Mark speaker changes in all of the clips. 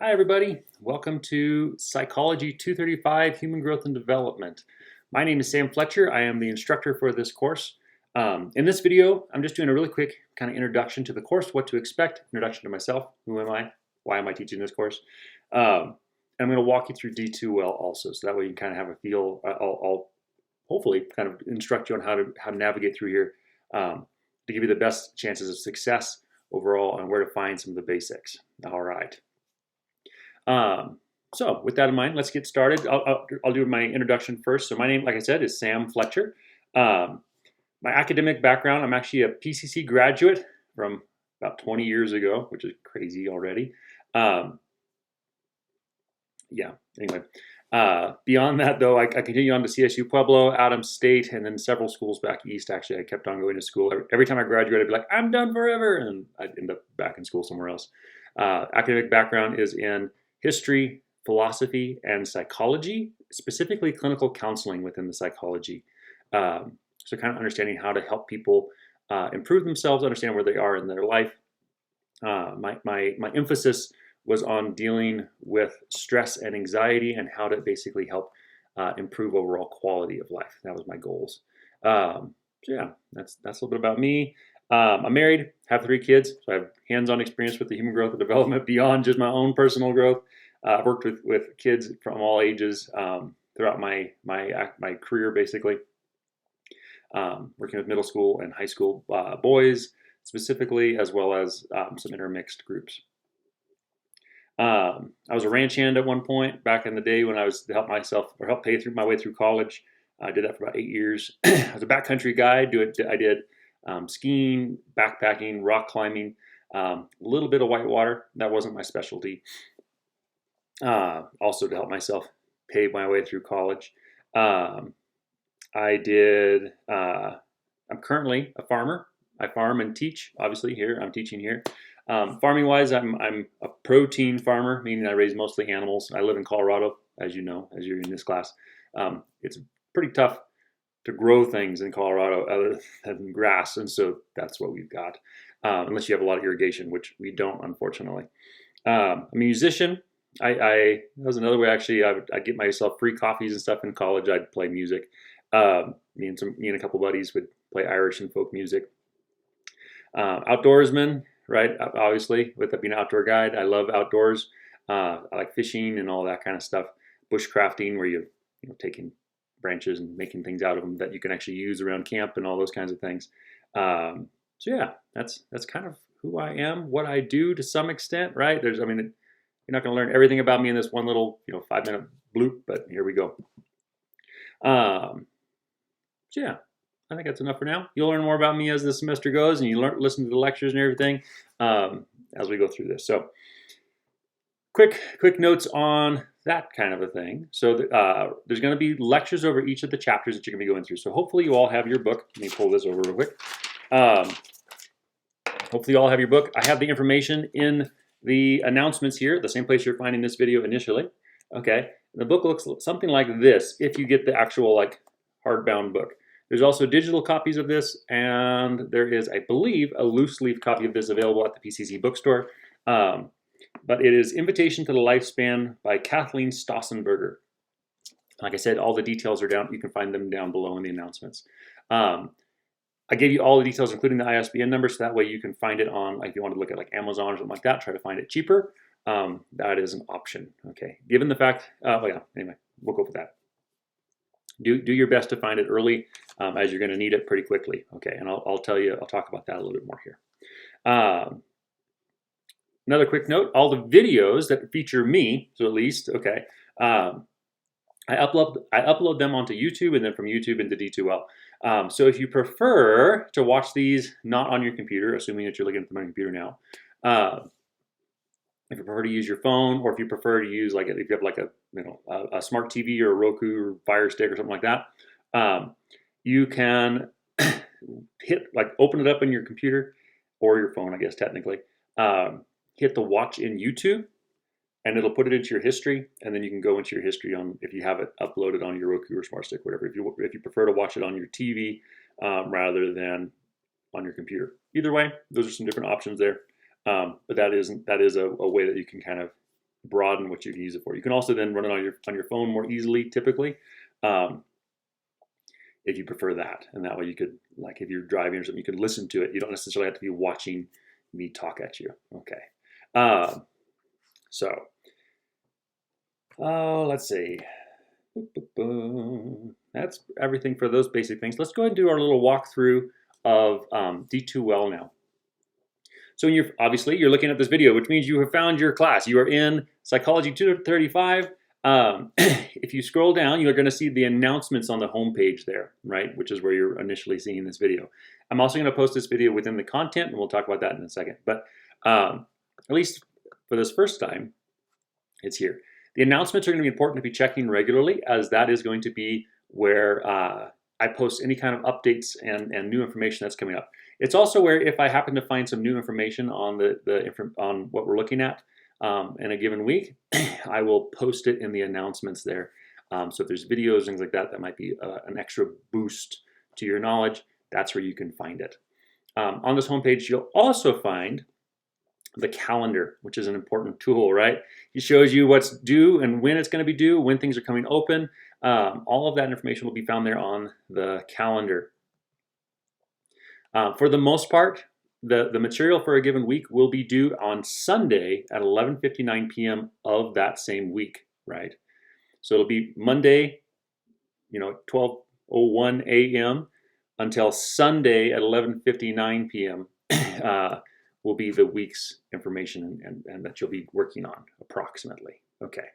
Speaker 1: Hi everybody, welcome to Psychology 235, Human Growth and Development. My name is Sam Fletcher. I am the instructor for this course. In this video, I'm just doing a really quick kind of introduction to the course, what to expect, introduction to myself, who am I, why am I teaching this course. And I'm going to walk you through D2L also, so that way you can kind of have a feel. I'll hopefully kind of instruct you on how to navigate through here to give you the best chances of success overall and where to find some of the basics. All right. So with that in mind, let's get started. I'll do my introduction first. So my name, like I said, is Sam Fletcher. My academic background, I'm actually a PCC graduate from about 20 years ago, which is crazy already. Anyway. Beyond that, though, I continue on to CSU Pueblo, Adams State, and then several schools back east. Actually, I kept on going to school. Every time I graduated, I'd be like, I'm done forever, and I'd end up back in school somewhere else. Academic background is in history, philosophy, and psychology, specifically clinical counseling within the psychology. So kind of understanding how to help people improve themselves, understand where they are in their life. My emphasis was on dealing with stress and anxiety and how to basically help improve overall quality of life. That was my goals. So yeah, that's a little bit about me. I'm married, have 3 kids, so I have hands-on experience with the human growth and development beyond just my own personal growth. I've worked with kids from all ages throughout my career, basically. Working with middle school and high school boys specifically, as well as some intermixed groups. I was a ranch hand at one point back in the day when I was to help pay through my way through college. I did that for about 8 years. I was a backcountry guy. I did skiing, backpacking, rock climbing, a little bit of whitewater. That wasn't my specialty. Also to help myself pay my way through college. I'm currently a farmer. I farm and teach, obviously here. I'm teaching here. Farming wise, I'm a protein farmer, meaning I raise mostly animals. I live in Colorado, as you know, as you're in this class. It's pretty tough to grow things in Colorado other than grass, and so that's what we've got, unless you have a lot of irrigation, which we don't, unfortunately. I'm a musician. That was another way, actually. I'd get myself free coffees and stuff in college. I'd play music. Me and a couple buddies would play Irish and folk music. Outdoorsman, right? Obviously, with being an outdoor guide, I love outdoors. I like fishing and all that kind of stuff. Bushcrafting, where you're taking branches and making things out of them that you can actually use around camp and all those kinds of things. So yeah, that's kind of who I am, what I do to some extent, right? You're not going to learn everything about me in this one little 5-minute bloop, but here we go. So yeah, I think that's enough for now. You'll learn more about me as the semester goes, and you listen to the lectures and everything as we go through this. So quick notes on that kind of a thing. So there's going to be lectures over each of the chapters that you're going to be going through. So hopefully you all have your book. Let me pull this over real quick. Hopefully you all have your book. I have the information in the announcements here, the same place you're finding this video initially. Okay, the book looks something like this if you get the actual hardbound book. There's also digital copies of this, and there is, I believe, a loose leaf copy of this available at the PCC bookstore. But it is Invitation to the Lifespan by Kathleen Stossenberger. Like I said, all the details are down. You can find them down below in the announcements. I gave you all the details, including the ISBN number, so that way you can find it on, if you want to look at Amazon or something like that, try to find it cheaper. That is an option. Okay, given the fact, anyway, we'll go with that. Do your best to find it early, as you're going to need it pretty quickly. Okay, and I'll talk about that a little bit more here. Another quick note: all the videos that feature me, so at least, okay, I upload them onto YouTube, and then from YouTube into D2L. So if you prefer to watch these not on your computer, assuming that you're looking at them on your computer now, if you prefer to use your phone, or if you prefer to use if you have a smart TV or a Roku or Fire Stick or something like that, you can open it up in your computer or your phone, I guess technically. Hit the watch in YouTube, and it'll put it into your history, and then you can go into your history if you have it uploaded on your Roku or Smart Stick, whatever. If you prefer to watch it on your TV rather than on your computer, either way, those are some different options there. But that is a way that you can kind of broaden what you can use it for. You can also then run it on your phone more easily, typically, if you prefer that. And that way you could, like if you're driving or something, you could listen to it. You don't necessarily have to be watching me talk at you. Okay. Let's see. That's everything for those basic things. Let's go ahead and do our little walkthrough of D2L now. So obviously you're looking at this video, which means you have found your class. You are in Psychology 235. If you scroll down, you're going to see the announcements on the home page there, right? Which is where you're initially seeing this video. I'm also going to post this video within the content, and we'll talk about that in a second. But at least for this first time, it's here. The announcements are going to be important to be checking regularly, as that is going to be where I post any kind of updates and new information that's coming up. It's also where if I happen to find some new information on on what we're looking at in a given week, I will post it in the announcements there. So if there's videos, things like that, that might be an extra boost to your knowledge. That's where you can find it. On this homepage, you'll also find the calendar, which is an important tool, right? It shows you what's due and when it's going to be due, when things are coming open. All of that information will be found there on the calendar. For the most part, the material for a given week will be due on Sunday at 11:59 p.m. of that same week, right? So it'll be Monday, 12:01 a.m. until Sunday at 11:59 p.m. Will be the week's information and that you'll be working on approximately. Okay.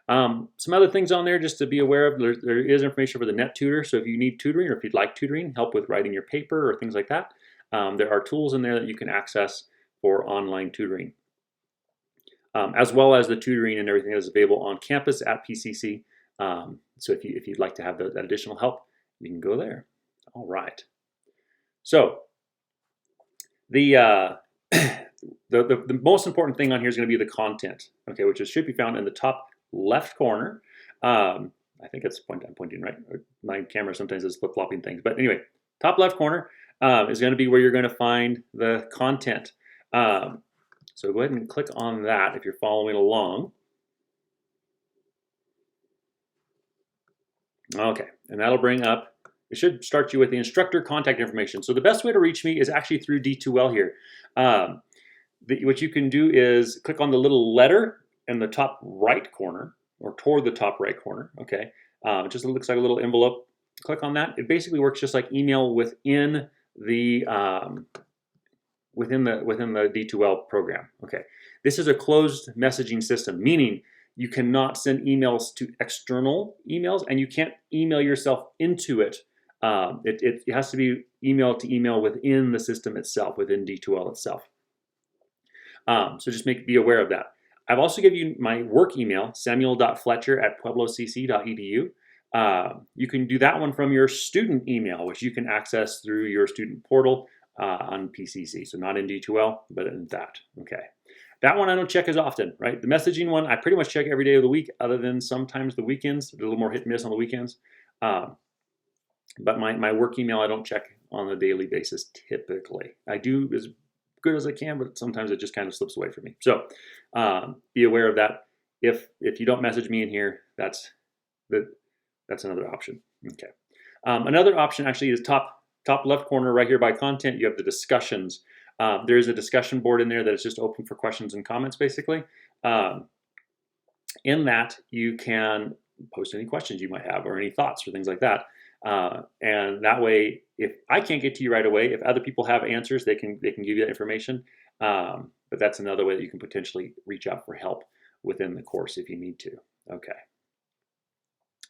Speaker 1: Some other things on there just to be aware of. There is information for the net tutor. So if you need tutoring or if you'd like tutoring, help with writing your paper or things like that, there are tools in there that you can access for online tutoring, as well as the tutoring and everything that is available on campus at PCC. So if you'd like to have that additional help, you can go there. All right. So the most important thing on here is going to be the content, okay, which should be found in the top left corner. I think it's I'm pointing right. My camera sometimes is flip-flopping things, but anyway, top left corner is going to be where you're going to find the content. So go ahead and click on that if you're following along. Okay, and that'll bring up. It should start you with the instructor contact information. So the best way to reach me is actually through D2L here. What you can do is click on the little letter in the top right corner, or toward the top right corner. Okay, it just looks like a little envelope. Click on that. It basically works just like email within the D2L program. Okay, this is a closed messaging system, meaning you cannot send emails to external emails, and you can't email yourself into it. It has to be email to email within the system itself, within D2L itself. So just be aware of that. I've also given you my work email, samuel.fletcher@pueblocc.edu. You can do that one from your student email, which you can access through your student portal on PCC. So not in D2L, but in that. Okay. That one I don't check as often, right? The messaging one, I pretty much check every day of the week, other than sometimes the weekends. A little more hit and miss on the weekends. But my work email, I don't check on a daily basis typically. I do as good as I can, but sometimes it just kind of slips away from me. So be aware of that. If you don't message me in here, that's another option. Okay. Another option actually is top left corner right here by content. You have the discussions. There's a discussion board in there that is just open for questions and comments, basically. In that, you can post any questions you might have or any thoughts or things like that. And that way, if I can't get to you right away, if other people have answers, they can give you that information. But that's another way that you can potentially reach out for help within the course if you need to. Okay.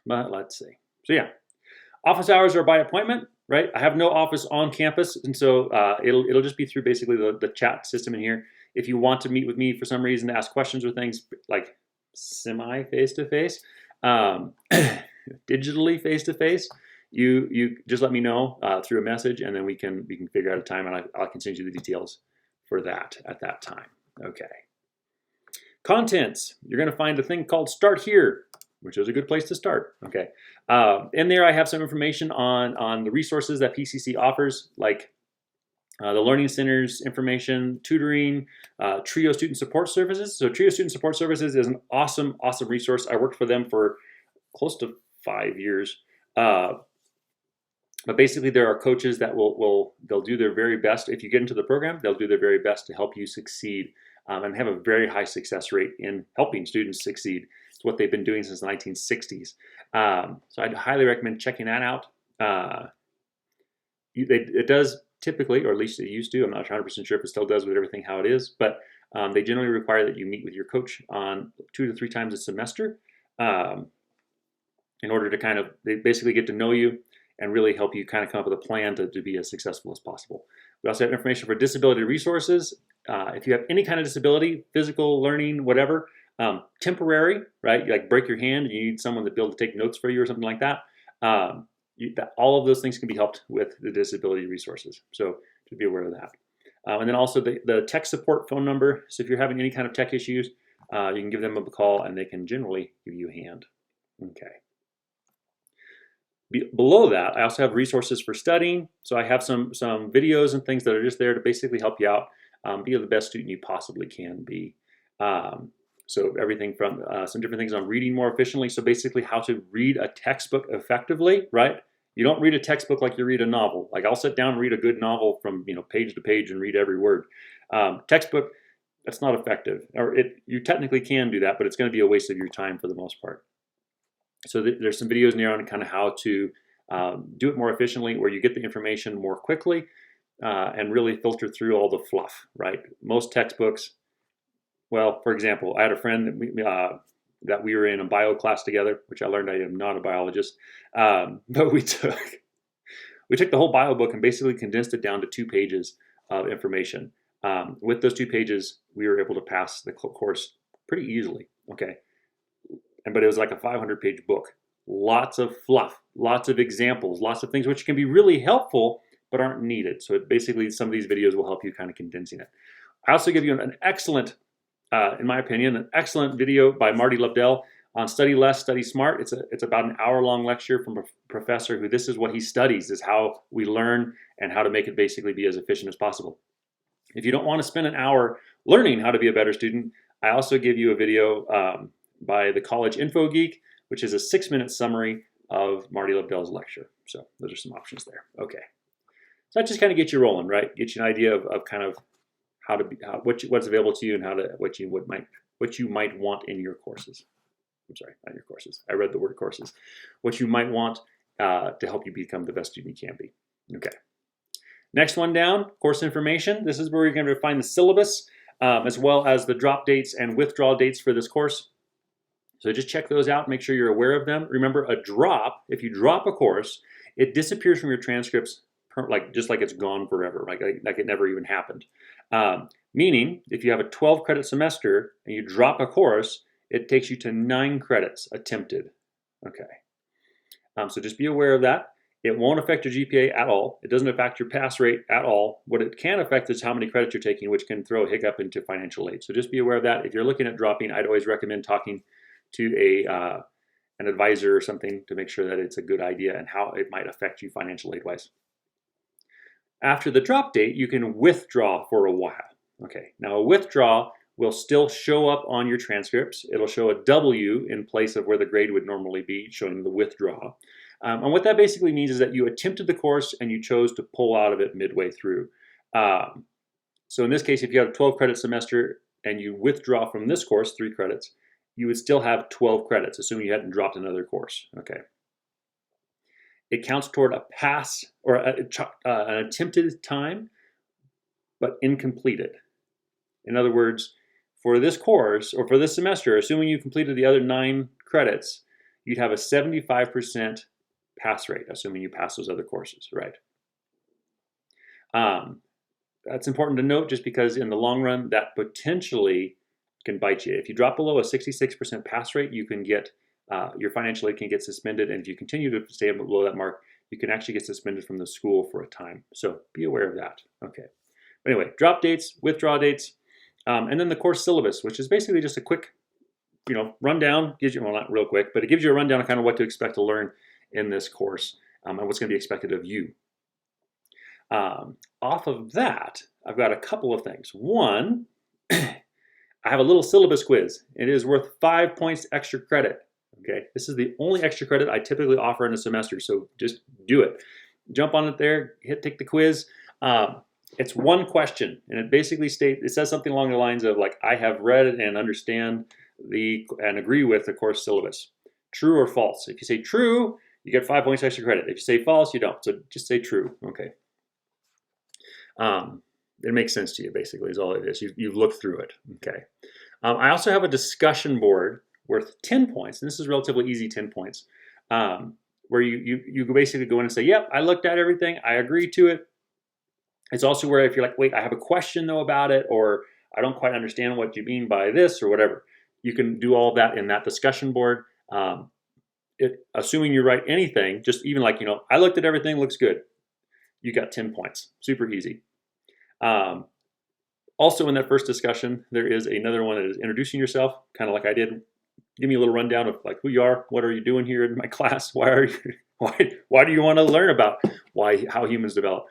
Speaker 1: But let's see. So yeah, office hours are by appointment, right? I have no office on campus, and so it'll just be through basically the chat system in here. If you want to meet with me for some reason to ask questions or things like semi face-to-face, digitally face-to-face, you just let me know through a message, and then we can figure out a time, and I can send you the details for that at that time. Okay. Contents. You're going to find a thing called Start Here, which is a good place to start. Okay. In there, I have some information on the resources that PCC offers, like The Learning Center's information, tutoring, TRIO Student Support Services. So TRIO Student Support Services is an awesome, awesome resource. I worked for them for close to 5 years. But basically, there are coaches that they'll do their very best. If you get into the program, they'll do their very best to help you succeed and have a very high success rate in helping students succeed. It's what they've been doing since the 1960s. So I'd highly recommend checking that out. It does typically, or at least it used to, I'm not 100% sure if it still does with everything how it is, but they generally require that you meet with your coach on 2 to 3 times a semester in order to they basically get to know you and really help you kind of come up with a plan to be as successful as possible. We also have information for disability resources. If you have any kind of disability, physical, learning, whatever, temporary, right? You like break your hand and you need someone to be able to take notes for you or something like that. All of those things can be helped with the disability resources. So to be aware of that. And then also the tech support phone number. So if you're having any kind of tech issues, you can give them a call and they can generally give you a hand. Okay. Below that, I also have resources for studying. So I have some videos and things that are just there to basically help you out, be the best student you possibly can be. So everything from some different things on reading more efficiently. So basically how to read a textbook effectively, right? You don't read a textbook like you read a novel. Like I'll sit down and read a good novel from page to page and read every word. Textbook, that's not effective. Or you technically can do that, but it's going to be a waste of your time for the most part. So there's some videos in there on kind of how to do it more efficiently, where you get the information more quickly and really filter through all the fluff, right? Most textbooks, well, for example, I had a friend that we were in a bio class together, which I learned I am not a biologist, but we took the whole bio book and basically condensed it down to 2 pages of information. With those 2 pages, we were able to pass the course pretty easily, okay? But it was like a 500-page book. Lots of fluff, lots of examples, lots of things which can be really helpful but aren't needed. So basically, some of these videos will help you kind of condensing it. I also give you an excellent, in my opinion, an excellent video by Marty Lobdell on Study Less, Study Smart. It's about an hour-long lecture from a professor who this is what he studies, is how we learn and how to make it basically be as efficient as possible. If you don't want to spend an hour learning how to be a better student, I also give you a video by the College Info Geek, which is a 6-minute summary of Marty Lobdell's lecture. So those are some options there. Okay. So that just kind of gets you rolling, right? Get you an idea of kind of how to be, what's available to you and what you might want in your courses. I'm sorry, not your courses. I read the word courses. What you might want to help you become the best student you can be. Okay. Next one down, course information. This is where you're going to find the syllabus as well as the drop dates and withdrawal dates for this course. So just check those out, make sure you're aware of them. Remember, if you drop a course, it disappears from your transcripts just like it's gone forever, like it never even happened. Meaning, if you have a 12-credit semester and you drop a course, it takes you to 9 credits attempted. Okay. So just be aware of that. It won't affect your GPA at all. It doesn't affect your pass rate at all. What it can affect is how many credits you're taking, which can throw a hiccup into financial aid. So just be aware of that. If you're looking at dropping, I'd always recommend talking to an advisor or something to make sure that it's a good idea and how it might affect you financial aid wise. After the drop date, you can withdraw for a while. Okay, now a withdraw will still show up on your transcripts. It'll show a W in place of where the grade would normally be, showing the withdraw. And what that basically means is that you attempted the course and you chose to pull out of it midway through. So in this case, if you have a 12-credit semester and you withdraw from this course, 3 credits, you would still have 12 credits, assuming you hadn't dropped another course. Okay. It counts toward a pass or an attempted time, but incompleted. In other words, for this course or for this semester, assuming you completed the other 9 credits, you'd have a 75% pass rate, assuming you pass those other courses, right? That's important to note just because in the long run, that potentially can bite you. If you drop below a 66% pass rate, you can get, your financial aid can get suspended. And if you continue to stay below that mark, you can actually get suspended from the school for a time. So be aware of that. Okay. But anyway, drop dates, withdraw dates, and then the course syllabus, which is basically just a quick, rundown. Gives you, well, not real quick, but it gives you a rundown of kind of what to expect to learn in this course and what's going to be expected of you. Off of that, I've got a couple of things. One, I have a little syllabus quiz. It is worth 5 points extra credit. Okay, this is the only extra credit I typically offer in a semester, so just do it. Jump on it there, take the quiz. It's one question, and it basically it says something along the lines of like, I have read and understand and agree with the course syllabus. True or false? If you say true, you get 5 points extra credit. If you say false, you don't. So just say true. Okay. It makes sense to you, basically, is all it is. You've looked through it. Okay. I also have a discussion board worth 10 points, and this is relatively easy 10 points, where you basically go in and say, yep, I looked at everything, I agree to it. It's also where if you're like, wait, I have a question though about it, or I don't quite understand what you mean by this or whatever, you can do all of that in that discussion board. Assuming you write anything, just even like, I looked at everything, looks good. You got 10 points, super easy. Also in that first discussion, there is another one that is introducing yourself, kind of like I did. Give me a little rundown of like who you are, what are you doing here in my class, why do you want to learn about how humans develop?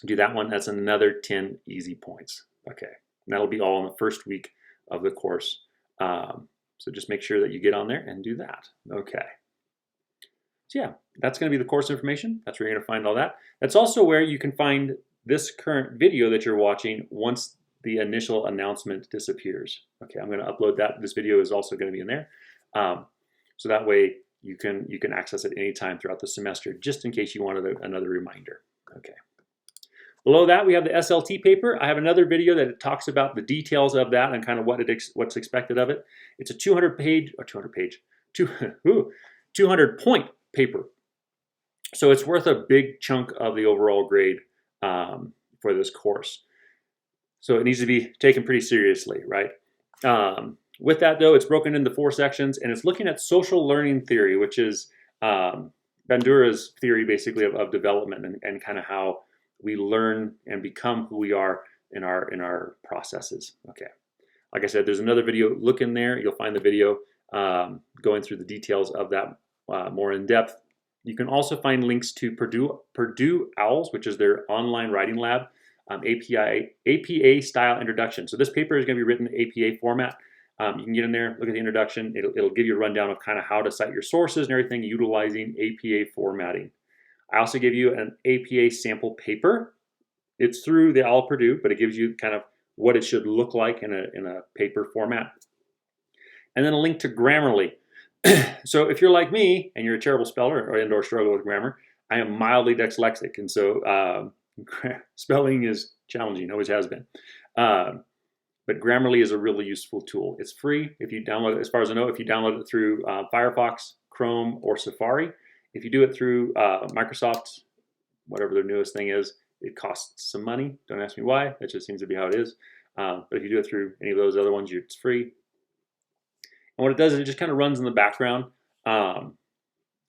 Speaker 1: Do that one. That's another 10 easy points. Okay, and that'll be all in the first week of the course. So just make sure that you get on there and do that. Okay. So yeah, that's going to be the course information. That's where you're going to find all that. That's also where you can find this current video that you're watching once the initial announcement disappears. Okay, I'm going to upload that. This video is also going to be in there. So that way you can access it anytime throughout the semester, just in case you wanted another reminder. Okay. Below that, we have the SLT paper. I have another video that talks about the details of that and kind of what's expected of it. It's a 200 point paper. So it's worth a big chunk of the overall grade for this course. So it needs to be taken pretty seriously, right? With that though, it's broken into 4 sections, and it's looking at social learning theory, which is Bandura's theory basically of development and kind of how we learn and become who we are in our processes. Okay. Like I said, there's another video. Look in there. You'll find the video going through the details of that more in depth. You can also find links to Purdue OWLS, which is their online writing lab, APA style introduction. So this paper is going to be written in APA format. You can get in there, look at the introduction. It'll give you a rundown of kind of how to cite your sources and everything utilizing APA formatting. I also give you an APA sample paper. It's through the OWL Purdue, but it gives you kind of what it should look like in a paper format. And then a link to Grammarly. So if you're like me and you're a terrible speller or struggle with grammar, I am mildly dyslexic, and so spelling is challenging, always has been. But Grammarly is a really useful tool. It's free if you download it. As far as I know, if you download it through Firefox, Chrome, or Safari. If you do it through Microsoft, whatever their newest thing is, it costs some money. Don't ask me why. That just seems to be how it is. But if you do it through any of those other ones, it's free. And what it does is it just kind of runs in the background, and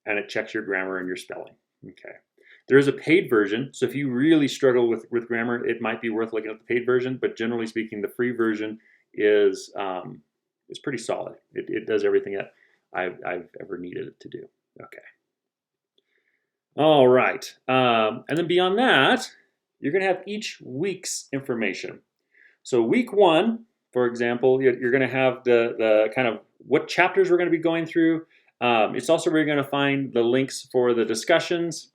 Speaker 1: it checks your grammar and your spelling. Okay. There is a paid version, so if you really struggle with grammar, it might be worth looking at the paid version. But generally speaking, the free version is pretty solid. It does everything that I've ever needed it to do. Okay. All right. And then beyond that, you're going to have each week's information. So week 1, for example, you're going to have the kind of what chapters we're going to be going through. It's also where you're going to find the links for the discussions.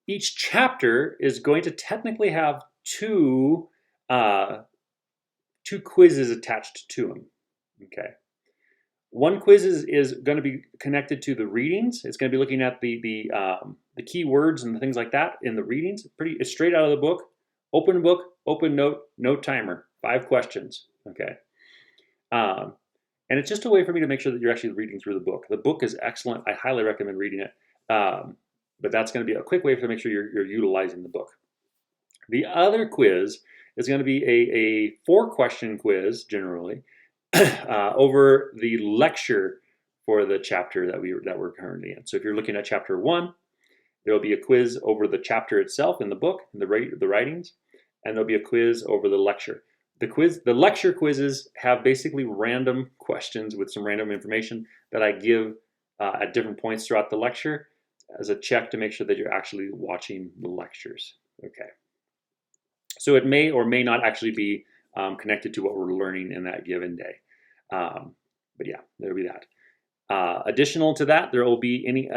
Speaker 1: Each chapter is going to technically have two quizzes attached to them. Okay. One quiz is going to be connected to the readings. It's going to be looking at the key words and things like that in the readings. It's straight out of the book. Open book, open note, no timer. 5 questions. Okay. And it's just a way for me to make sure that you're actually reading through the book. The book is excellent. I highly recommend reading it. But that's going to be a quick way to make sure you're utilizing the book. The other quiz is going to be a 4-question quiz, generally, over the lecture for the chapter that we're currently in. So if you're looking at chapter 1, there will be a quiz over the chapter itself in the book, in the writings, and there'll be a quiz over the lecture. The lecture quizzes have basically random questions with some random information that I give at different points throughout the lecture. as a check to make sure that you're actually watching the lectures. Okay. So it may or may not actually be connected to what we're learning in that given day. But yeah, there'll be that. Additional to that, there will be any,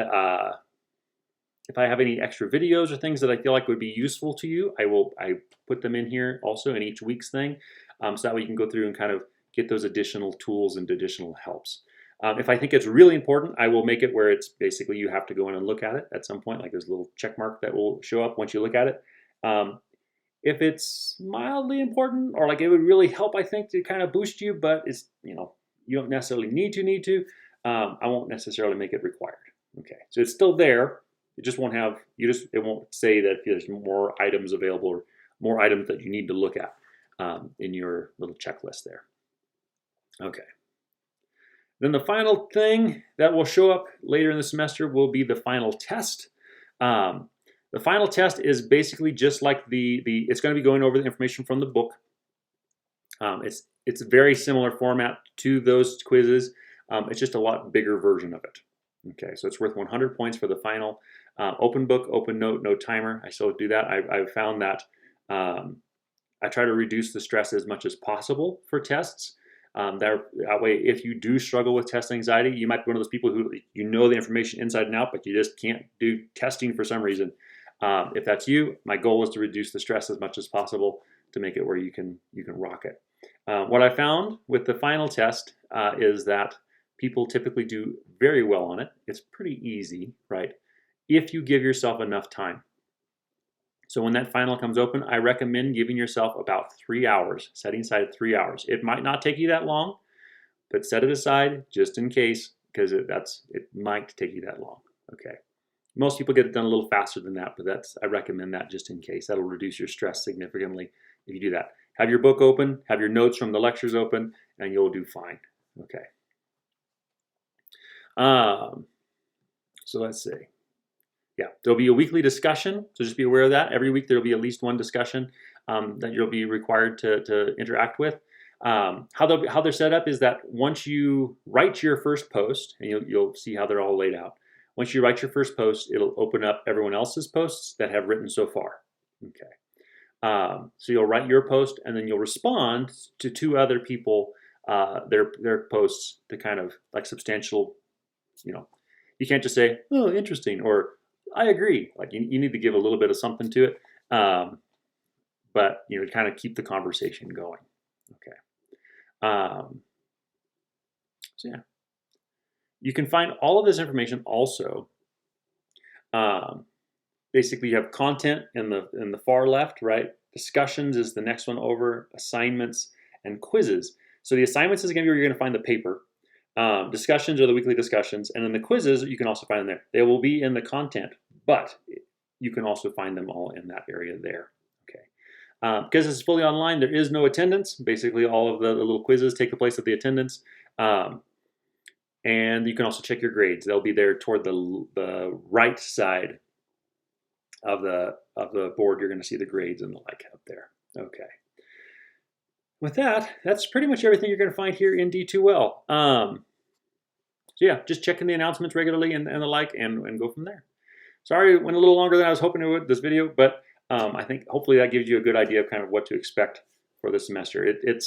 Speaker 1: if I have any extra videos or things that I feel like would be useful to you, I put them in here also in each week's thing. So that way you can go through and kind of get those additional tools and additional helps. If I think it's really important, I will make it where it's basically you have to go in and look at it at some point, like there's a little check mark that will show up once you look at it. If it's mildly important, or like it would really help, I think, to kind of boost you, but it's, you don't necessarily need to, I won't necessarily make it required. Okay, so it's still there. It just won't have, it won't say that there's more items available or more items that you need to look at in your little checklist there. Okay. Then the final thing that will show up later in the semester will be the final test. The final test is basically just like it's going to be going over the information from the book. It's a very similar format to those quizzes. It's just a lot bigger version of it. Okay, so it's worth 100 points for the final. Open book, open note, no timer. I still do that. I've found that I try to reduce the stress as much as possible for tests. That way, if you do struggle with test anxiety, you might be one of those people who the information inside and out, but you just can't do testing for some reason. If that's you, my goal is to reduce the stress as much as possible to make it where you can rock it. What I found with the final test is that people typically do very well on it. It's pretty easy, right? If you give yourself enough time. So when that final comes open, I recommend giving yourself about 3 hours, setting aside 3 hours. It might not take you that long, but set it aside just in case, because it might take you that long. Okay. Most people get it done a little faster than that, but I recommend that just in case. That'll reduce your stress significantly if you do that. Have your book open, have your notes from the lectures open, and you'll do fine. Okay. So let's see. Yeah, there'll be a weekly discussion, so just be aware of that. Every week there'll be at least one discussion that you'll be required to interact with. How they're set up is that once you write your first post, and you'll see how they're all laid out. Once you write your first post, it'll open up everyone else's posts that have written so far. Okay. So you'll write your post, and then you'll respond to 2 other people, their posts to kind of like substantial, you can't just say, oh, interesting, or I agree. Like you need to give a little bit of something to it, but kind of keep the conversation going. Okay. So yeah, you can find all of this information also. Basically, you have content in the far left, right? Discussions is the next one over. Assignments and quizzes. So the assignments is going to be where you're going to find the paper. Discussions are the weekly discussions, and then the quizzes you can also find them there. They will be in the content, but you can also find them all in that area there. Okay, because it's fully online, there is no attendance. Basically, all of the little quizzes take the place of the attendance, and you can also check your grades. They'll be there toward the right side of the board. You're going to see the grades and the like up there. Okay. With that, that's pretty much everything you're going to find here in D2L. So yeah, just checking the announcements regularly and the like, and go from there. Sorry, it went a little longer than I was hoping it would, this video, but I think hopefully that gives you a good idea of kind of what to expect for this semester. It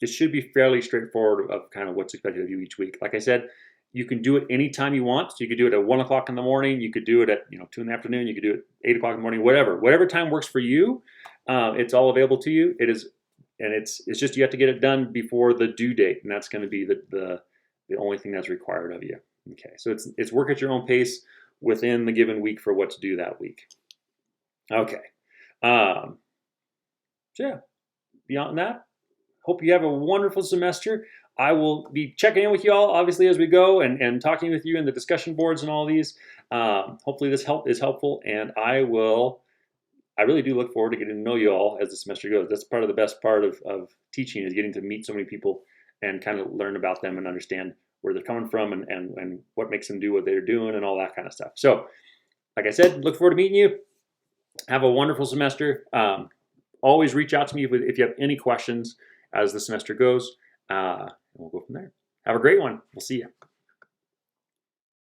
Speaker 1: should be fairly straightforward of kind of what's expected of you each week. Like I said, you can do it anytime you want. So you could do it at 1 o'clock in the morning. You could do it at 2 in the afternoon. You could do it at 8 o'clock in the morning. Whatever time works for you. It's all available to you. It is, and it's just you have to get it done before the due date, and that's going to be the only thing that's required of you. Okay, so it's work at your own pace within the given week for what to do that week. Okay, so yeah, beyond that, hope you have a wonderful semester. I will be checking in with you all, obviously, as we go and talking with you in the discussion boards and all these. Hopefully this is helpful, and I really do look forward to getting to know you all as the semester goes. That's part of the best part of teaching, is getting to meet so many people and kind of learn about them and understand where they're coming from and what makes them do what they're doing and all that kind of stuff. So, like I said, look forward to meeting you. Have a wonderful semester. Always reach out to me if you have any questions as the semester goes. We'll go from there. Have a great one. We'll see you.